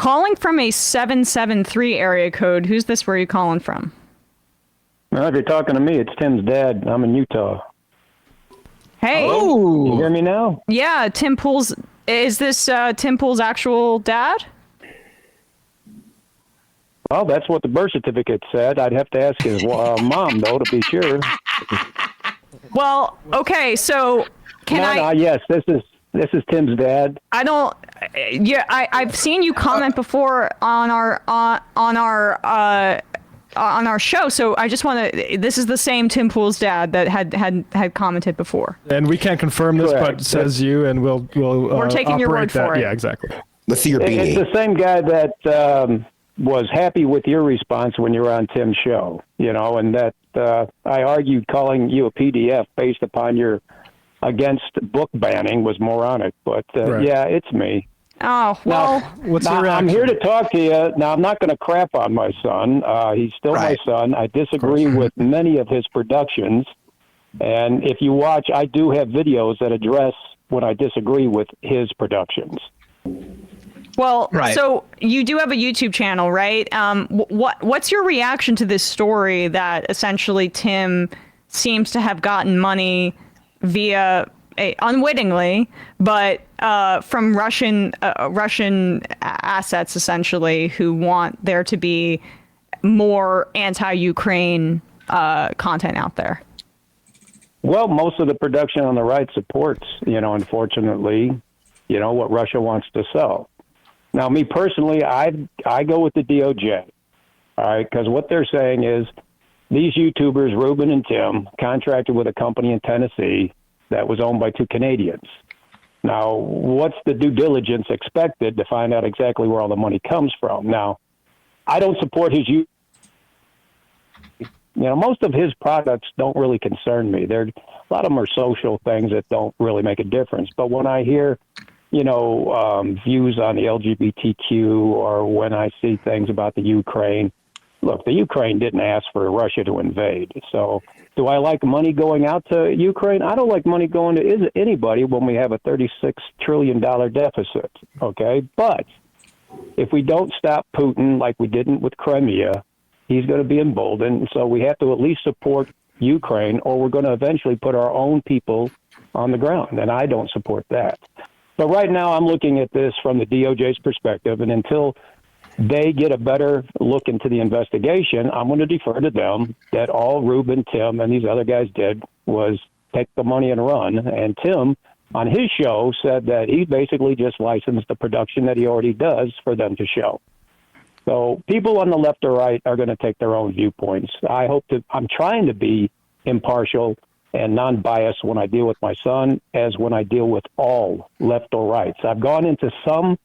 calling from a 773 area code. Who's this? Where are you calling from? Well, if you're talking to me, it's Tim's dad. I'm in Utah. Hey. Oh. You hear me now? Yeah, Tim Pool's. Is this Tim Pool's actual dad? Well, that's what the birth certificate said. I'd have to ask his mom, though, to be sure. Well, okay, so yes, this is Tim's dad. I don't. Yeah, I've seen you comment before on our show, so I just want to. This is the same Tim Pool's dad that had commented before. And we can't confirm this, Correct. but says you, and we'll We're taking your word for it. Yeah, exactly. Let's see your beanie. It's the same guy that was happy with your response when you were on Tim's show, and that I argued calling you a PDF based upon your against book banning was moronic. But Right. yeah, it's me. Oh, well. What's your reaction? I'm here to talk to you. Now, I'm not going to crap on my son. He's still Right. my son. I disagree with many of his productions. And if you watch, I do have videos that address when I disagree with his productions. Well, Right. so you do have a YouTube channel, right? What's your reaction to this story that essentially Tim seems to have gotten money via unwittingly, but from Russian assets, essentially, who want there to be more anti-Ukraine content out there? Well, most of the production on the right supports, unfortunately, what Russia wants to sell. Now, me personally, I go with the DOJ, all right, because what they're saying is these YouTubers, Ruben and Tim, contracted with a company in Tennessee that was owned by two Canadians. Now, what's the due diligence expected to find out exactly where all the money comes from? Now, I don't support his most of his products don't really concern me. A lot of them are social things that don't really make a difference. But when I hear, views on the LGBTQ, or when I see things about the Ukraine, look, the Ukraine didn't ask for Russia to invade. So do I like money going out to Ukraine? I don't like money going to anybody when we have a $36 trillion deficit, okay? But if we don't stop Putin like we didn't with Crimea, he's going to be emboldened. So we have to at least support Ukraine, or we're going to eventually put our own people on the ground, and I don't support that. But right now I'm looking at this from the DOJ's perspective, and until they get a better look into the investigation, I'm going to defer to them that all Ruben, Tim, and these other guys did was take the money and run. And Tim, on his show, said that he basically just licensed the production that he already does for them to show. So people on the left or right are going to take their own viewpoints. I'm trying to be impartial and non-biased when I deal with my son as when I deal with all left or rights. I've gone into some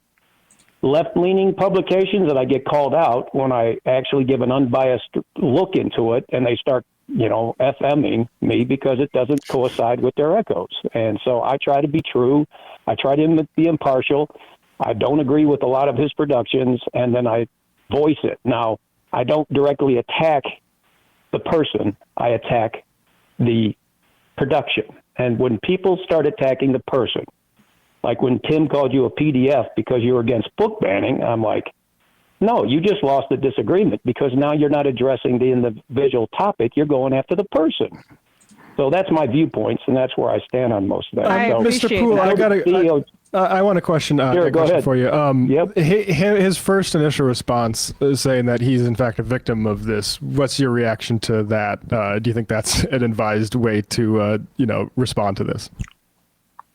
left-leaning publications that I get called out when I actually give an unbiased look into it, and they start, FMing me because it doesn't coincide with their echoes. And so I try to be true. I try to be impartial. I don't agree with a lot of his productions, and then I voice it. Now, I don't directly attack the person. I attack the production. And when people start attacking the person, like when Tim called you a PDF because you were against book banning, I'm like, no, you just lost the disagreement because now you're not addressing the individual topic. You're going after the person. So that's my viewpoints, and that's where I stand on most of that. Mr. Poole, I want a question, for you. Yep. His first initial response is saying that he's in fact a victim of this. What's your reaction to that? Do you think that's an advised way to, respond to this?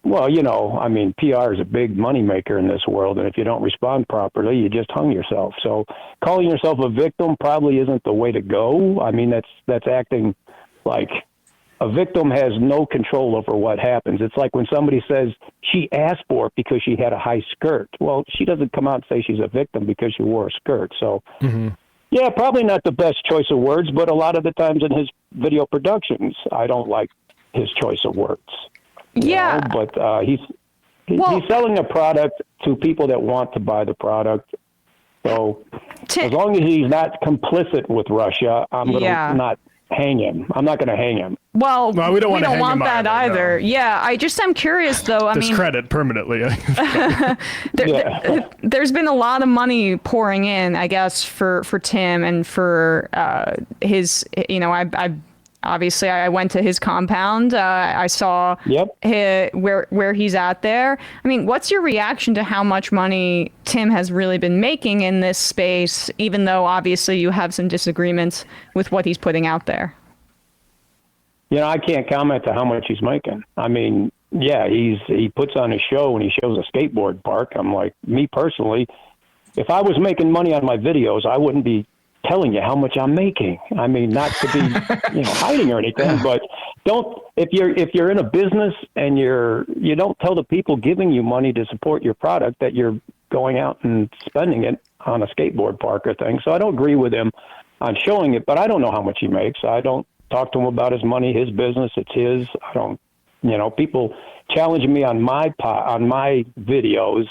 Well, PR is a big moneymaker in this world, and if you don't respond properly, you just hung yourself. So calling yourself a victim probably isn't the way to go. I mean, that's acting like a victim has no control over what happens. It's like when somebody says she asked for it because she had a high skirt. Well, she doesn't come out and say she's a victim because she wore a skirt. So, yeah, probably not the best choice of words, but a lot of the times in his video productions, I don't like his choice of words. Yeah. But he's selling a product to people that want to buy the product. So as long as he's not complicit with Russia, I'm going to not hang him. I'm not going to hang him. Well, we don't wanna hang want him that either, either. no. Yeah, I'm curious though. I mean, Discredit permanently. there's been a lot of money pouring in, I guess, for Tim and for his. I obviously I went to his compound. I saw where he's at there. I mean, what's your reaction to how much money Tim has really been making in this space, even though obviously you have some disagreements with what he's putting out there? I can't comment to how much he's making. I mean, yeah, he puts on a show and he shows a skateboard park. I'm like, me personally, if I was making money on my videos, I wouldn't be telling you how much I'm making. I mean, not to be, hiding or anything, but if you're in a business and you don't tell the people giving you money to support your product that you're going out and spending it on a skateboard park or thing. So I don't agree with him on showing it, but I don't know how much he makes. I don't talk to him about his money, his business. It's his. I don't, people challenging me on my videos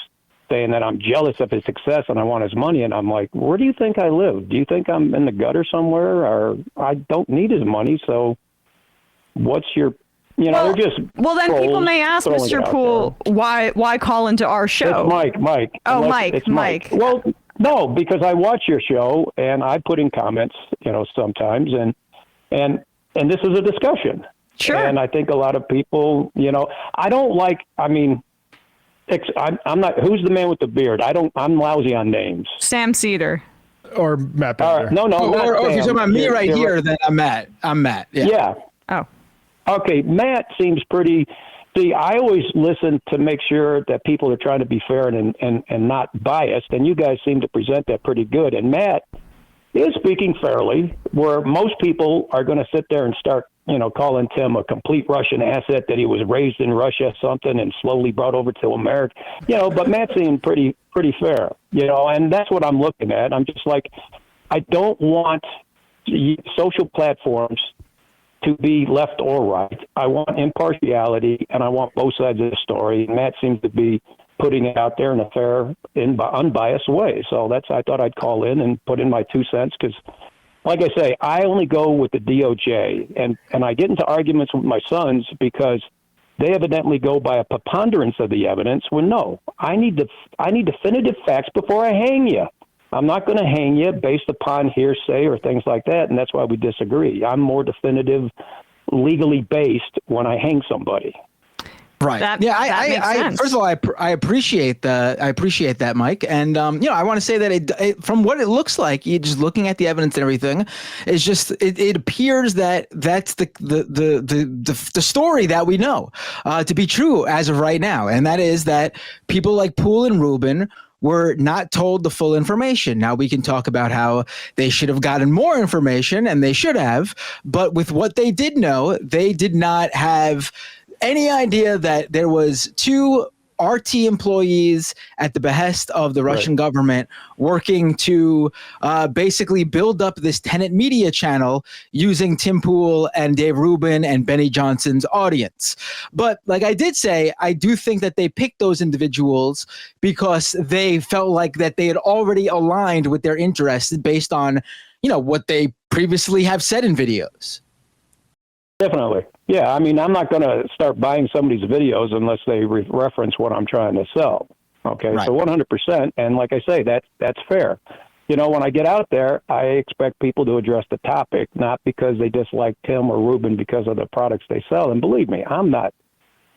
saying that I'm jealous of his success and I want his money. And I'm like, where do you think I live? Do you think I'm in the gutter somewhere? Or I don't need his money. So what's your, they're just well, then trolls people may ask Mr. Poole, why call into our show? It's Mike. Oh, It's Mike. Well, no, because I watch your show and I put in comments, sometimes and this is a discussion. Sure. And I think a lot of people, I don't like, I'm not, who's the man with the beard? I'm lousy on names. Sam Seder. Or Matt Bender. No. Or if you're talking about me right here, then I'm Matt. Yeah. Oh. Okay. Matt seems pretty, see, I always listen to make sure that people are trying to be fair and not biased. And you guys seem to present that pretty good. And Matt is speaking fairly, where most people are going to sit there and start, calling Tim a complete Russian asset, that he was raised in Russia, something, and slowly brought over to America, but Matt seemed pretty fair, and that's what I'm looking at. I'm just like, I don't want social platforms to be left or right. I want impartiality, and I want both sides of the story. And Matt seems to be putting it out there in a fair, unbiased way. So I thought I'd call in and put in my 2 cents because, like I say, I only go with the DOJ, and I get into arguments with my sons because they evidently go by a preponderance of the evidence. When no, I need definitive facts before I hang you. I'm not going to hang you based upon hearsay or things like that, and that's why we disagree. I'm more definitive, legally based when I hang somebody. Right. That makes sense. First of all, I appreciate that, Mike. And I want to say that from what it looks like, you just looking at the evidence and everything, it's just it appears that that's the story that we know to be true as of right now, and that is that people like Poole and Rubin were not told the full information. Now we can talk about how they should have gotten more information, and they should have, but with what they did know, they did not have any idea that there was 2 RT employees at the behest of the Russian government working to basically build up this tenant media channel using Tim Poole and Dave Rubin and Benny Johnson's audience. But like I did say, I do think that they picked those individuals because they felt like that they had already aligned with their interests based on, what they previously have said in videos. Definitely. Yeah, I mean, I'm not going to start buying somebody's videos unless they reference what I'm trying to sell. Okay, right. So 100%, and like I say, that's fair. When I get out there, I expect people to address the topic, not because they dislike Tim or Rubin because of the products they sell. And believe me, I'm not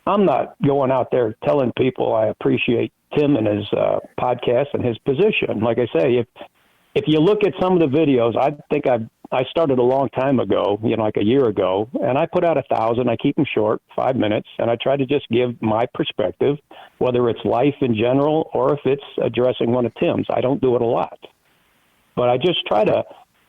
going out there telling people I appreciate Tim and his podcast and his position. Like I say, if you look at some of the videos, I think I started a long time ago, like a year ago, and I put out 1,000. I keep them short, 5 minutes, and I try to just give my perspective, whether it's life in general or if it's addressing one of Tim's. I don't do it a lot, but I just try to,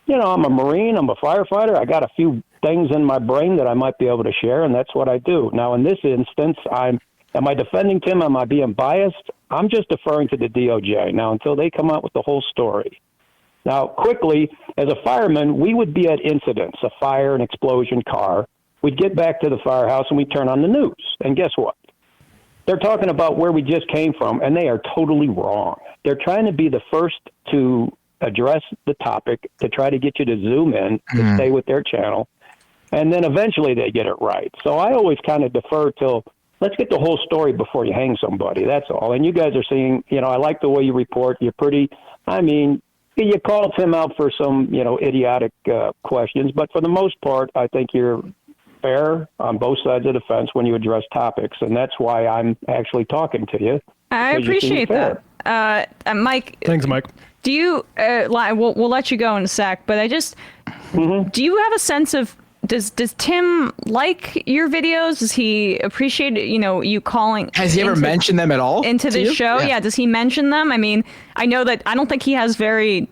I'm a Marine, I'm a firefighter. I got a few things in my brain that I might be able to share, and that's what I do. Now, in this instance, am I defending Tim? Am I being biased? I'm just deferring to the DOJ. Now, until they come out with the whole story. Now, quickly, as a fireman, we would be at incidents, a fire, an explosion, car. We'd get back to the firehouse and we'd turn on the news. And guess what? They're talking about where we just came from, and they are totally wrong. They're trying to be the first to address the topic, to try to get you to zoom in, to stay with their channel. and then eventually they get it right. So I always kind of defer till, let's get the whole story before you hang somebody. That's all. And you guys are seeing, I like the way you report. You're pretty, you called him out for some, idiotic questions, but for the most part, I think you're fair on both sides of the fence when you address topics, and that's why I'm actually talking to you. I appreciate that. Mike. Thanks, Mike. Do you, we'll let you go in a sec, but do you have a sense of, does Tim like your videos? Does he appreciate, you calling? Has he ever mentioned them at all into this show? Yeah. Does he mention them? I mean, I know that I don't think he has very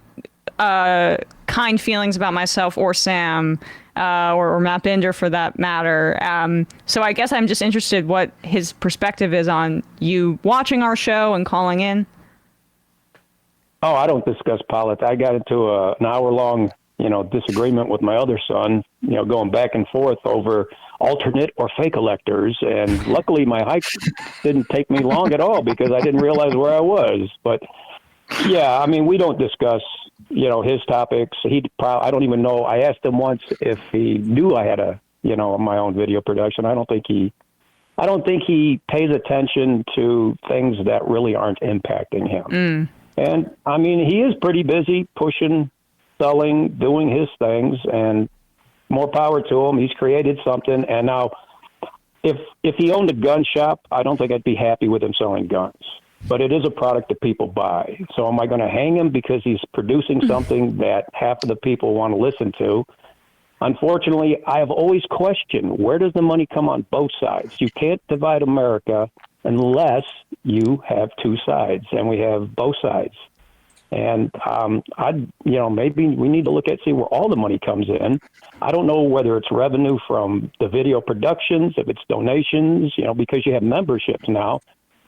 kind feelings about myself or Sam or Matt Binder for that matter. So I guess I'm just interested what his perspective is on you watching our show and calling in. Oh, I don't discuss politics. I got into an hour-long, disagreement with my other son, going back and forth over alternate or fake electors. And luckily my hike didn't take me long at all because I didn't realize where I was. But yeah, we don't discuss, his topics. I don't even know. I asked him once if he knew I had my own video production. I don't think he pays attention to things that really aren't impacting him. And he is pretty busy pushing, selling, doing his things, and more power to him. He's created something. And now if he owned a gun shop, I don't think I'd be happy with him selling guns, but it is a product that people buy. So am I going to hang him because he's producing something that half of the people want to listen to? Unfortunately, I have always questioned, where does the money come on both sides? You can't divide America unless you have two sides, and we have both sides. And maybe we need to look at see where all the money comes in. I don't know whether it's revenue from the video productions, if it's donations, because you have memberships now.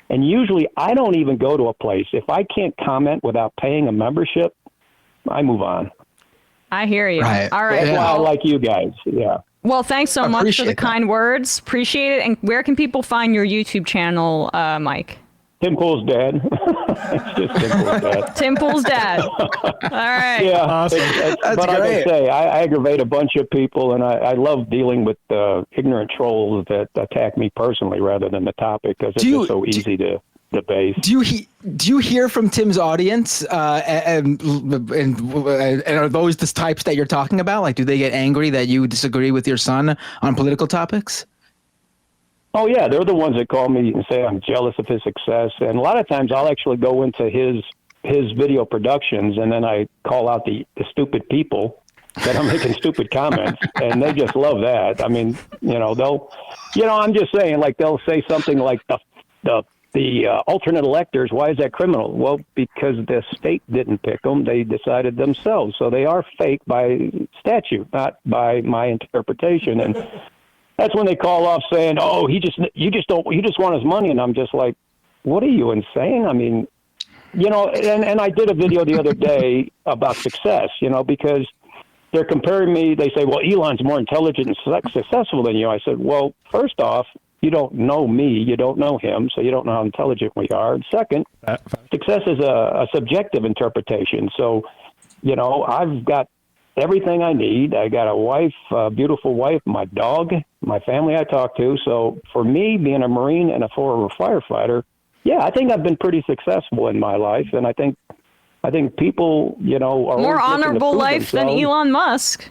And usually I don't even go to a place. If I can't comment without paying a membership, I move on. I hear you. Right. All right. That's why I like you guys. Yeah. Well, thanks so much for the kind words. Appreciate it. And where can people find your YouTube channel, Mike? Tim Pool's dad. It's just Tim Pool's dad. Tim Pool's dad. All right. Yeah. Awesome. But like I say, I aggravate a bunch of people, and I love dealing with ignorant trolls that attack me personally rather than the topic because it's just so easy to debate. Do you hear from Tim's audience, and are those the types that you're talking about? Like, do they get angry that you disagree with your son on political topics? Oh, yeah. They're the ones that call me and say I'm jealous of his success. And a lot of times I'll actually go into his video productions, and then I call out the stupid people that are making stupid comments, and they just love that. I'm just saying, like, they'll say something like the alternate electors, why is that criminal? Well, because the state didn't pick them. They decided themselves. So they are fake by statute, not by my interpretation. And that's when they call off saying, "Oh, you just want his money," and I'm just like, "What are you insane?" And I did a video the other day about success, because they're comparing me. They say, "Well, Elon's more intelligent and successful than you." I said, "Well, first off, you don't know me, you don't know him, so you don't know how intelligent we are. And second, success is a subjective interpretation. So, I've got everything I need. I got a wife, a beautiful wife, my dog, my family I talk to. So for me, being a Marine and a former firefighter, yeah, I think I've been pretty successful in my life. And I think people, are more honorable life than Elon Musk.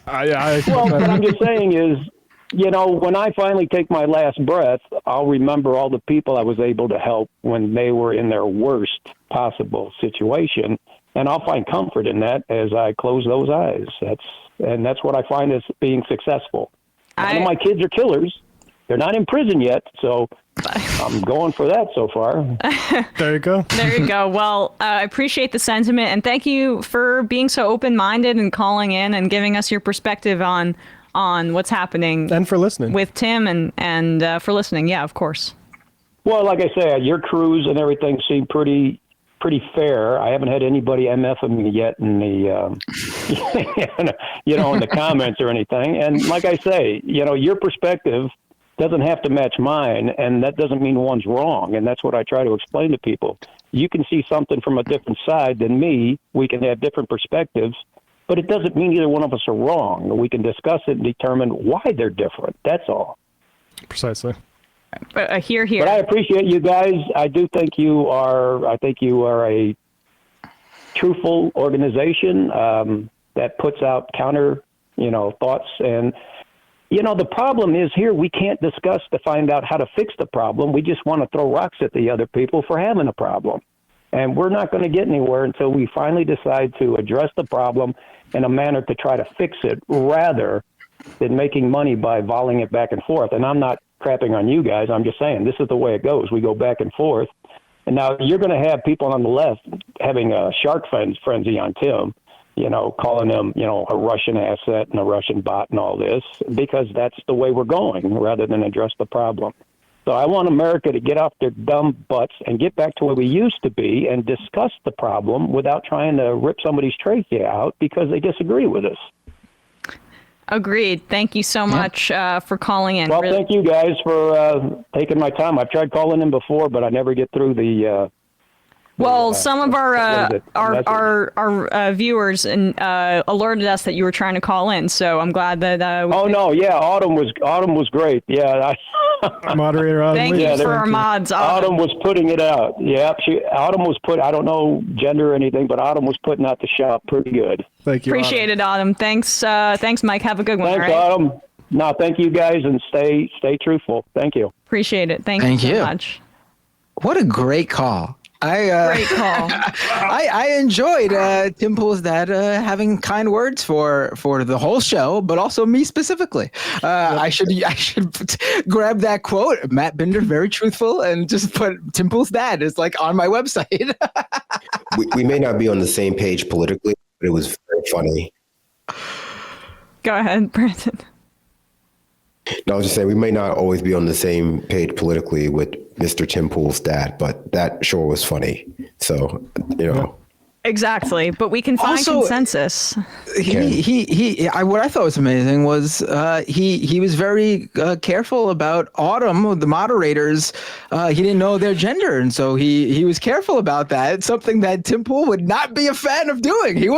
Well, what I'm just saying is, when I finally take my last breath, I'll remember all the people I was able to help when they were in their worst possible situation. And I'll find comfort in that as I close those eyes. That's what I find as being successful. None of my kids are killers. They're not in prison yet, so I'm going for that so far. There you go. There you go. Well, I appreciate the sentiment, and thank you for being so open-minded and calling in and giving us your perspective on what's happening. And for listening. With Tim and for listening. Yeah, of course. Well, like I say, your crews and everything seem pretty fair. I haven't had anybody MFing me yet in the, in the comments or anything. And like I say, your perspective doesn't have to match mine, and that doesn't mean one's wrong. And that's what I try to explain to people. You can see something from a different side than me. We can have different perspectives, but it doesn't mean either one of us are wrong. We can discuss it and determine why they're different. That's all. Precisely. Here. But I appreciate you guys. I do think you are. I think you are a truthful organization that puts out counter, thoughts. And the problem is here we can't discuss to find out how to fix the problem. We just want to throw rocks at the other people for having a problem, and we're not going to get anywhere until we finally decide to address the problem in a manner to try to fix it, rather than making money by volleying it back and forth. And I'm not crapping on you guys. I'm just saying this is the way it goes. We go back and forth. And now you're going to have people on the left having a shark frenzy on Tim, calling him, a Russian asset and a Russian bot and all this, because that's the way we're going rather than address the problem. So I want America to get off their dumb butts and get back to where we used to be and discuss the problem without trying to rip somebody's trachea out because they disagree with us. Agreed. Thank you so much for calling in. Well, thank you guys for taking my time. I've tried calling in before, but I never get through the. Some of our viewers alerted us that you were trying to call in, so I'm glad that. Autumn was great. Yeah, Moderator Autumn. Thank you for our mods. Autumn was putting it out. Yeah, Autumn was I don't know gender or anything, but Autumn was putting out the shop pretty good. Thank you. Appreciate it, Autumn. Thanks, Mike. Have a good one. Thanks, all right? Autumn. No, thank you guys, and stay truthful. Thank you. Appreciate it. Thank you so much. What a great call. Great call. I enjoyed Tim Pool's dad having kind words for the whole show, but also me specifically. I should grab that quote, Matt Binder, very truthful, and just put Tim Pool's dad is like on my website. we may not be on the same page politically, but it was very funny. Go ahead, Brandon. No, I was just saying we may not always be on the same page politically with Mr. Tim Pool's dad, but that sure was funny. So, Exactly, but we can find consensus. What I thought was amazing was he was very careful about Autumn, the moderators. He didn't know their gender, and so he was careful about that. It's something that Tim Pool would not be a fan of doing. He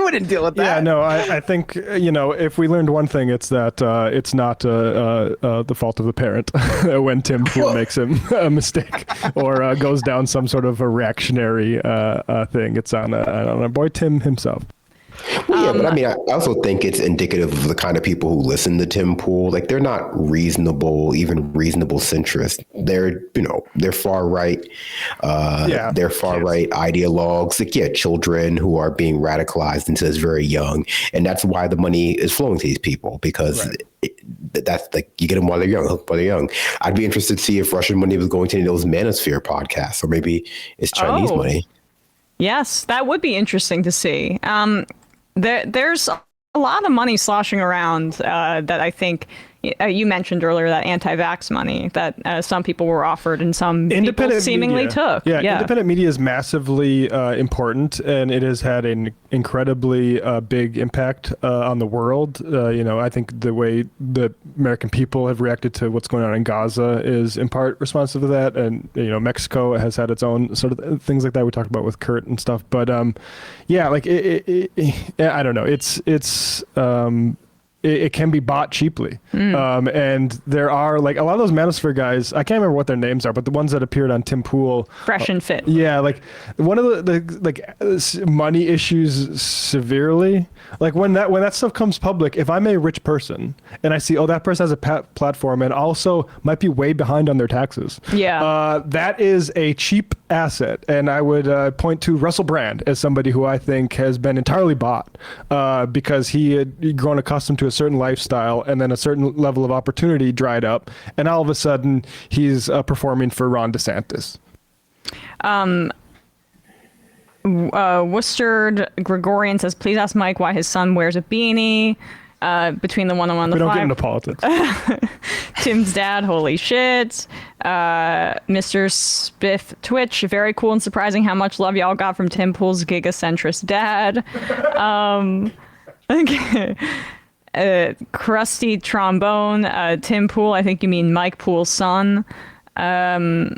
wouldn't deal with that. Yeah, no, I think, if we learned one thing, it's that it's not the fault of the parent when Tim Pool makes a mistake or goes down some sort of a reactionary thing. It's on our boy Tim himself. Well, yeah, but I mean, I also think it's indicative of the kind of people who listen to Tim Pool. Like, they're not even reasonable centrists. They're far right. They're far right ideologues. Like, children who are being radicalized into this very young, and that's why the money is flowing to these people because. Right. That's like you get them while they're young. I'd be interested to see if Russian money was going to any of those Manosphere podcasts, or maybe it's Chinese money. Yes, that would be interesting to see. There's a lot of money sloshing around that I think you mentioned earlier, that anti-vax money that some people were offered and some people seemingly took. Yeah, independent media is massively important, and it has had an incredibly big impact on the world. I think the way the American people have reacted to what's going on in Gaza is in part responsive to that, and Mexico has had its own sort of things like that we talked about with Kurt and stuff. But I don't know. It can be bought cheaply. And there are like a lot of those Manosphere guys, I can't remember what their names are, but the ones that appeared on Tim Pool. Fresh and fit. Yeah, like one of the money issues severely. Like when that stuff comes public, if I'm a rich person and I see, that person has a platform and also might be way behind on their taxes. Yeah. That is a cheap asset. And I would point to Russell Brand as somebody who I think has been entirely bought because he had grown accustomed to a certain lifestyle, and then a certain level of opportunity dried up, and all of a sudden he's performing for Ron DeSantis. Worcester Gregorian says, please ask Mike why his son wears a beanie. Between the 101 and the 5. We don't get into politics. Tim's dad, holy shit. Mr. Spiff Twitch, very cool and surprising how much love y'all got from Tim Pool's gigacentrist dad. Crusty Trombone, Tim Pool, I think you mean Mike Pool's son. R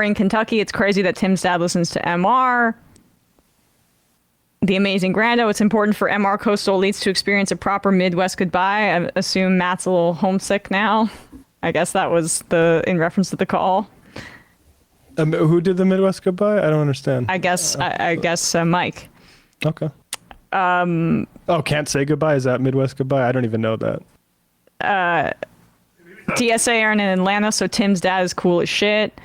in Kentucky, it's crazy that Tim's dad listens to MR. The Amazing Grando, it's important for MR coastal elites to experience a proper Midwest goodbye. I assume Matt's a little homesick now. I guess that was in reference to the call. Who did the Midwest goodbye? I don't understand. I guess Mike. Okay. Can't say goodbye? Is that Midwest goodbye? I don't even know that. TSA aren't in Atlanta, so Tim's dad is cool as shit.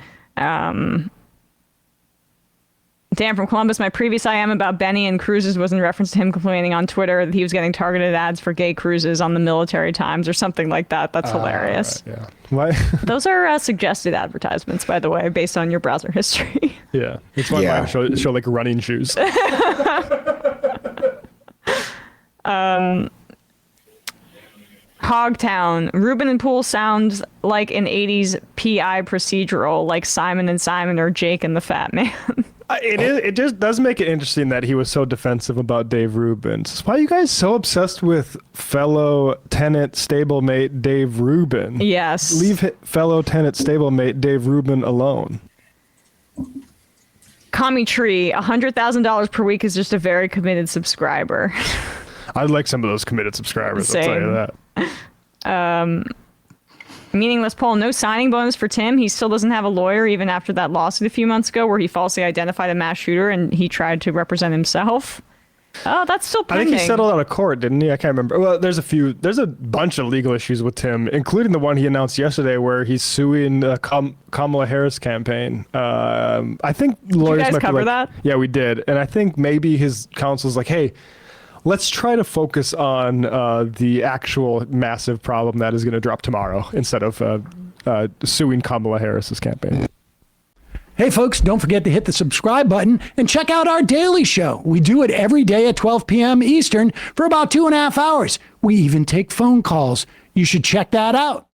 Dan from Columbus, my previous IM about Benny and cruises was in reference to him complaining on Twitter that he was getting targeted ads for gay cruises on the Military Times or something like that. That's hilarious. Right, yeah. Why? Those are suggested advertisements, by the way, based on your browser history. Yeah. It's one Yeah. show like running shoes. Hogtown. Ruben and Poole sounds like an 80s PI procedural, like Simon and Simon or Jake and the Fat Man. It just does make it interesting that he was so defensive about Dave Rubin. So why are you guys so obsessed with fellow tenant stablemate Dave Rubin? Yes. Leave fellow tenant stablemate Dave Rubin alone. Kami Tree, $100,000 per week is just a very committed subscriber. I'd like some of those committed subscribers, I'll tell you that. Meaningless poll, no signing bonus for Tim. He still doesn't have a lawyer even after that lawsuit a few months ago where he falsely identified a mass shooter and he tried to represent himself. Oh, that's still I pending. think he settled out of court, didn't he? I can't remember. Well, there's a bunch of legal issues with Tim, including the one he announced yesterday where he's suing the Kamala Harris campaign. I think lawyers you guys might cover be like, that? Yeah, we did. And I think maybe his counsel's like, hey, let's try to focus on the actual massive problem that is going to drop tomorrow instead of suing Kamala Harris's campaign. Hey, folks, don't forget to hit the subscribe button and check out our daily show. We do it every day at 12 p.m. Eastern for about 2.5 hours. We even take phone calls. You should check that out.